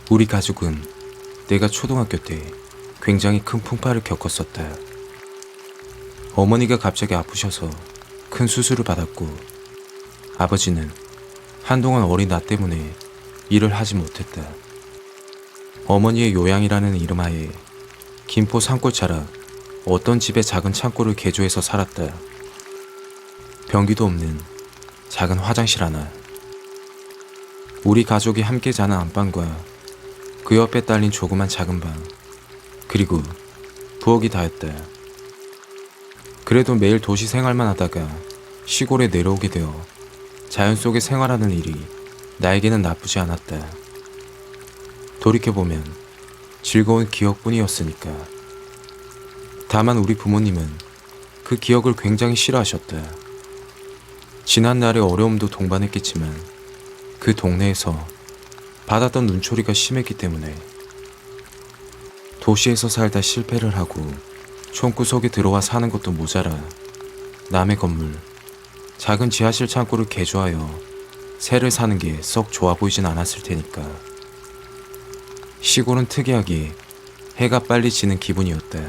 우리 가족은 내가 초등학교 때 굉장히 큰 풍파를 겪었었다. 어머니가 갑자기 아프셔서 큰 수술을 받았고, 아버지는 한동안 어린 나 때문에 일을 하지 못했다. 어머니의 요양이라는 이름 하에 김포 산골 자라 어떤 집의 작은 창고를 개조해서 살았다. 변기도 없는 작은 화장실 하나, 우리 가족이 함께 자는 안방과 그 옆에 딸린 조그만 작은 방, 그리고 부엌이 다였다. 그래도 매일 도시 생활만 하다가 시골에 내려오게 되어 자연 속에 생활하는 일이 나에게는 나쁘지 않았다. 돌이켜보면 즐거운 기억뿐이었으니까. 다만 우리 부모님은 그 기억을 굉장히 싫어하셨다. 지난 날의 어려움도 동반했겠지만 그 동네에서 받았던 눈초리가 심했기 때문에. 도시에서 살다 실패를 하고 총구석에 들어와 사는 것도 모자라 남의 건물, 작은 지하실 창고를 개조하여 새를 사는 게 썩 좋아 보이진 않았을 테니까. 시골은 특이하게 해가 빨리 지는 기분이었다.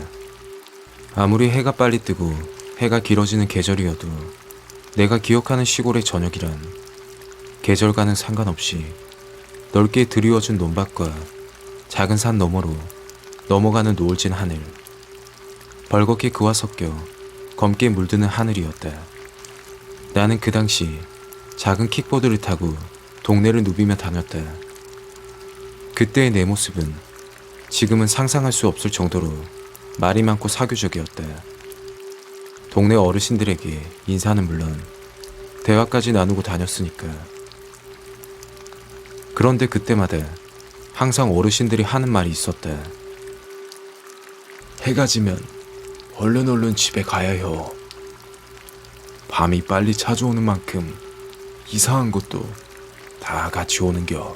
아무리 해가 빨리 뜨고 해가 길어지는 계절이어도 내가 기억하는 시골의 저녁이란 계절과는 상관없이 넓게 드리워준 논밭과 작은 산 너머로 넘어가는 노을진 하늘, 벌겋게 그와 섞여 검게 물드는 하늘이었다. 나는 그 당시 작은 킥보드를 타고 동네를 누비며 다녔다. 그때의 내 모습은 지금은 상상할 수 없을 정도로 말이 많고 사교적이었다. 동네 어르신들에게 인사는 물론 대화까지 나누고 다녔으니까. 그런데 그때마다 항상 어르신들이 하는 말이 있었다. 해가 지면 얼른 집에 가야 혀. 밤이 빨리 찾아오는 만큼 이상한 것도 다 같이 오는겨.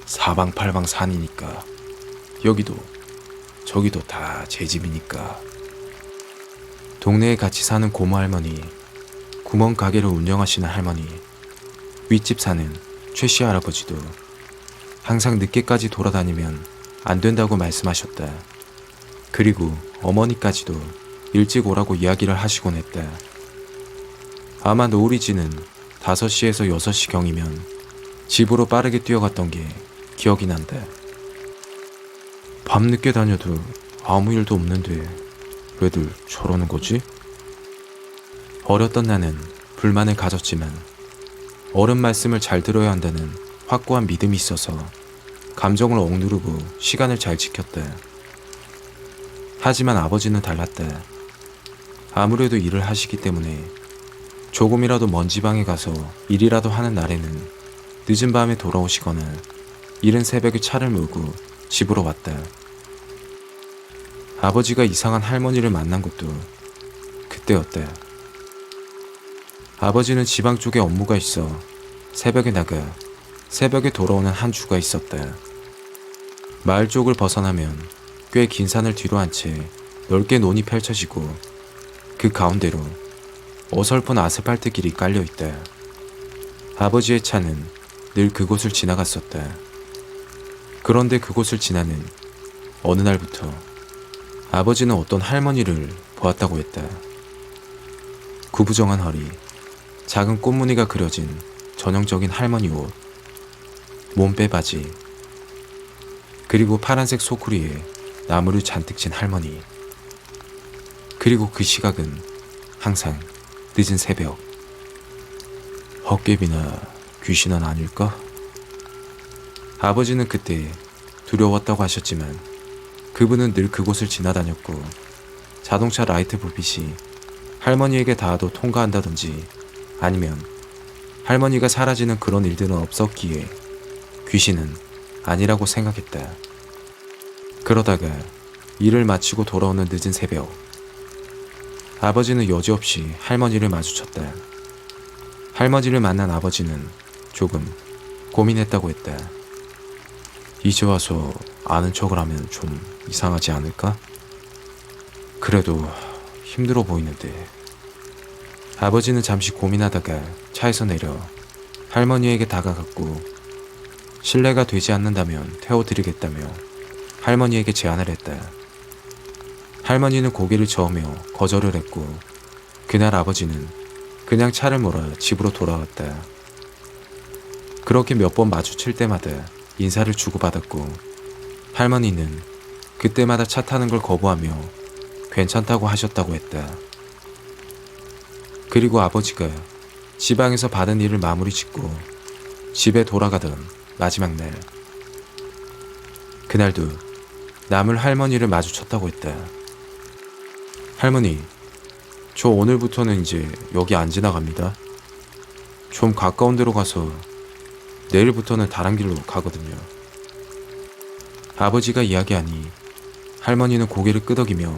사방팔방 산이니까 여기도 저기도 다 제 집이니까. 동네에 같이 사는 고모 할머니, 구멍 가게를 운영하시는 할머니, 윗집 사는 최씨 할아버지도 항상 늦게까지 돌아다니면 안 된다고 말씀하셨다. 그리고 어머니까지도 일찍 오라고 이야기를 하시곤 했다. 아마 노을이 지는 5시에서 6시경이면 집으로 빠르게 뛰어갔던 게 기억이 난다. 밤늦게 다녀도 아무 일도 없는데 왜들 저러는 거지? 어렸던 나는 불만을 가졌지만 어른 말씀을 잘 들어야 한다는 확고한 믿음이 있어서 감정을 억누르고 시간을 잘 지켰다. 하지만 아버지는 달랐다. 아무래도 일을 하시기 때문에 조금이라도 먼 지방에 가서 일이라도 하는 날에는 늦은 밤에 돌아오시거나 이른 새벽에 차를 몰고 집으로 왔다. 아버지가 이상한 할머니를 만난 것도 그때였다. 아버지는 지방 쪽에 업무가 있어 새벽에 나가 새벽에 돌아오는 한 주가 있었다. 마을 쪽을 벗어나면 꽤 긴 산을 뒤로 한 채 넓게 논이 펼쳐지고 그 가운데로 어설픈 아스팔트 길이 깔려 있다. 아버지의 차는 늘 그곳을 지나갔었다. 그런데 그곳을 지나는 어느 날부터 아버지는 어떤 할머니를 보았다고 했다. 구부정한 허리, 작은 꽃무늬가 그려진 전형적인 할머니 옷, 몸빼 바지, 그리고 파란색 소쿠리에 나무를 잔뜩 친 할머니. 그리고 그 시각은 항상 늦은 새벽. 헛개비나 귀신은 아닐까? 아버지는 그때 두려웠다고 하셨지만 그분은 늘 그곳을 지나다녔고 자동차 라이트 불빛이 할머니에게 닿아도 통과한다든지 아니면 할머니가 사라지는 그런 일들은 없었기에 귀신은 아니라고 생각했다. 그러다가 일을 마치고 돌아오는 늦은 새벽, 아버지는 여지없이 할머니를 마주쳤다. 할머니를 만난 아버지는 조금 고민했다고 했다. 이제 와서 아는 척을 하면 좀 이상하지 않을까? 그래도 힘들어 보이는데. 아버지는 잠시 고민하다가 차에서 내려 할머니에게 다가갔고 신뢰가 되지 않는다면 태워드리겠다며 할머니에게 제안을 했다. 할머니는 고개를 저으며 거절을 했고 그날 아버지는 그냥 차를 몰아 집으로 돌아왔다. 그렇게 몇 번 마주칠 때마다 인사를 주고받았고 할머니는 그때마다 차 타는 걸 거부하며 괜찮다고 하셨다고 했다. 그리고 아버지가 지방에서 받은 일을 마무리 짓고 집에 돌아가던 마지막 날, 그날도 남을 할머니를 마주쳤다고 했다. 할머니, 저 오늘부터는 이제 여기 안 지나갑니다. 좀 가까운 데로 가서 내일부터는 다른 길로 가거든요. 아버지가 이야기하니 할머니는 고개를 끄덕이며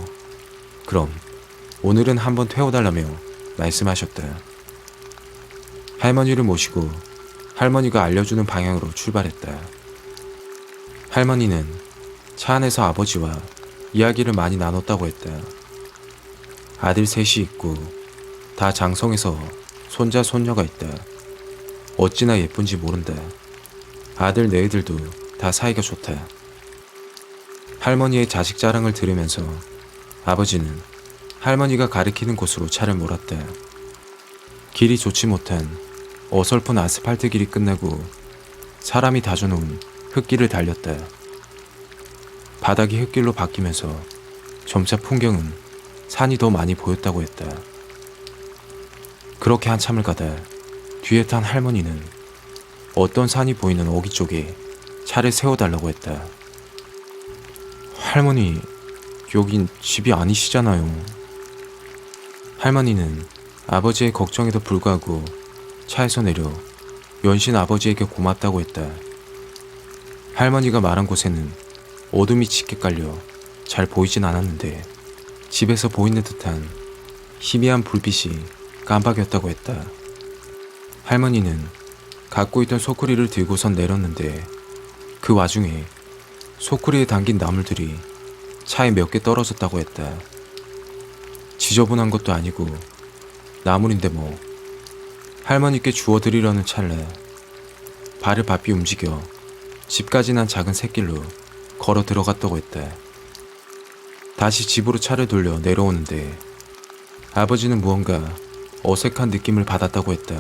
그럼 오늘은 한번 태워달라며 말씀하셨다. 할머니를 모시고 할머니가 알려주는 방향으로 출발했다. 할머니는 차 안에서 아버지와 이야기를 많이 나눴다고 했다. 아들 셋이 있고 다 장성해서 손자 손녀가 있다. 어찌나 예쁜지 모른다. 아들 네애들도 다 사이가 좋다. 할머니의 자식 자랑을 들으면서 아버지는 할머니가 가리키는 곳으로 차를 몰았다. 길이 좋지 못한 어설픈 아스팔트 길이 끝나고 사람이 다져놓은 흙길을 달렸다. 바닥이 흙길로 바뀌면서 점차 풍경은 산이 더 많이 보였다고 했다. 그렇게 한참을 가다 뒤에 탄 할머니는 어떤 산이 보이는 어귀 쪽에 차를 세워달라고 했다. 할머니, 여긴 집이 아니시잖아요. 할머니는 아버지의 걱정에도 불구하고 차에서 내려 연신 아버지에게 고맙다고 했다. 할머니가 말한 곳에는 어둠이 짙게 깔려 잘 보이진 않았는데 집에서 보이는 듯한 희미한 불빛이 깜박였다고 했다. 할머니는 갖고 있던 소쿠리를 들고선 내렸는데 그 와중에 소쿠리에 담긴 나물들이 차에 몇 개 떨어졌다고 했다. 지저분한 것도 아니고 나물인데 뭐. 할머니께 주워드리려는 찰나 발을 바삐 움직여 집까지 난 작은 샛길로 걸어 들어갔다고 했다. 다시 집으로 차를 돌려 내려오는데 아버지는 무언가 어색한 느낌을 받았다고 했다.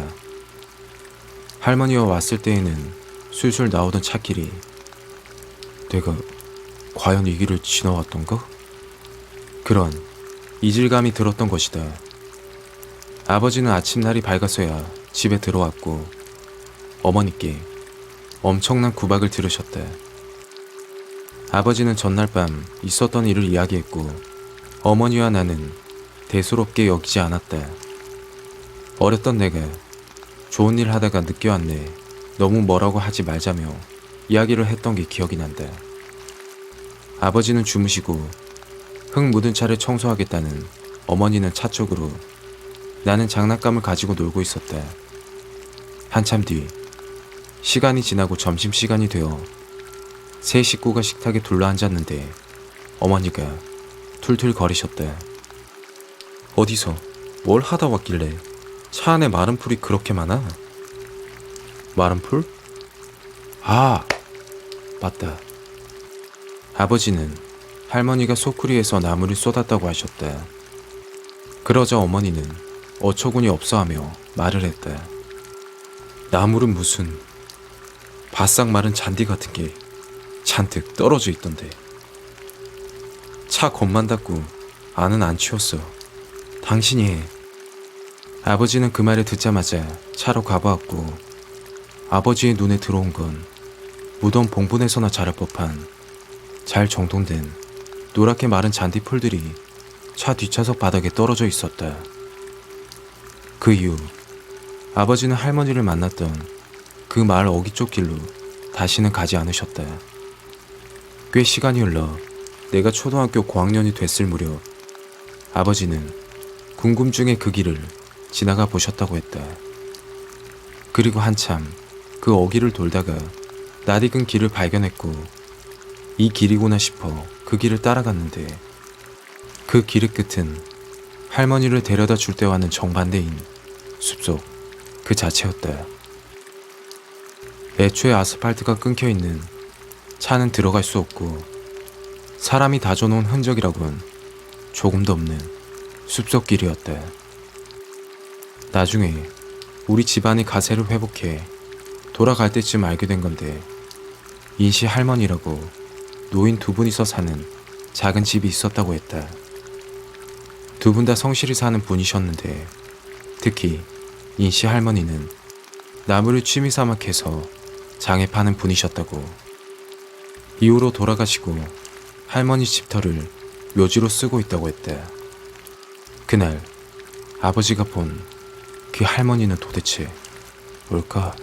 할머니와 왔을 때에는 술술 나오던 차길이 내가 과연 이 길을 지나왔던가? 그런 이질감이 들었던 것이다. 아버지는 아침날이 밝아서야 집에 들어왔고 어머니께 엄청난 구박을 들으셨다. 아버지는 전날 밤 있었던 일을 이야기했고 어머니와 나는 대수롭게 여기지 않았다. 어렸던 내가 좋은 일 하다가 늦게 왔네, 너무 뭐라고 하지 말자며 이야기를 했던 게 기억이 난다. 아버지는 주무시고 흙 묻은 차를 청소하겠다는 어머니는 차 쪽으로, 나는 장난감을 가지고 놀고 있었다. 한참 뒤 시간이 지나고 점심시간이 되어 세 식구가 식탁에 둘러앉았는데 어머니가 툴툴 거리셨다. 어디서 뭘 하다 왔길래 차 안에 마른 풀이 그렇게 많아? 마른 풀? 아, 맞다. 아버지는 할머니가 소쿠리에서 나무를 쏟았다고 하셨다. 그러자 어머니는 어처구니 없어하며 말을 했다. 나물은 무슨 바싹 마른 잔디 같은 게 잔뜩 떨어져 있던데. 차 겉만 닫고 안은 안 치웠어. 당신이 해. 아버지는 그 말을 듣자마자 차로 가보았고 아버지의 눈에 들어온 건 무덤 봉분에서나 자랄 법한 잘 정돈된 노랗게 마른 잔디풀들이 차 뒷좌석 바닥에 떨어져 있었다. 그 이후 아버지는 할머니를 만났던 그 마을 어귀 쪽 길로 다시는 가지 않으셨다. 꽤 시간이 흘러 내가 초등학교 고학년이 됐을 무렵 아버지는 궁금증에 그 길을 지나가 보셨다고 했다. 그리고 한참 그 어귀를 돌다가 낯익은 길을 발견했고 이 길이구나 싶어 그 길을 따라갔는데 그 길의 끝은 할머니를 데려다 줄 때와는 정반대인 숲속 그 자체였다. 애초에 아스팔트가 끊겨 있는 차는 들어갈 수 없고 사람이 다져놓은 흔적이라곤 조금도 없는 숲속길이었다. 나중에 우리 집안이 가세를 회복해 돌아갈 때쯤 알게 된 건데, 인씨 할머니라고 노인 두 분이서 사는 작은 집이 있었다고 했다. 두 분 다 성실히 사는 분이셨는데, 특히 인씨 할머니는 나무를 취미 삼아 캐서 장에 파는 분이셨다고. 이후로 돌아가시고 할머니 집터를 묘지로 쓰고 있다고 했다. 그날 아버지가 본 그 할머니는 도대체 뭘까?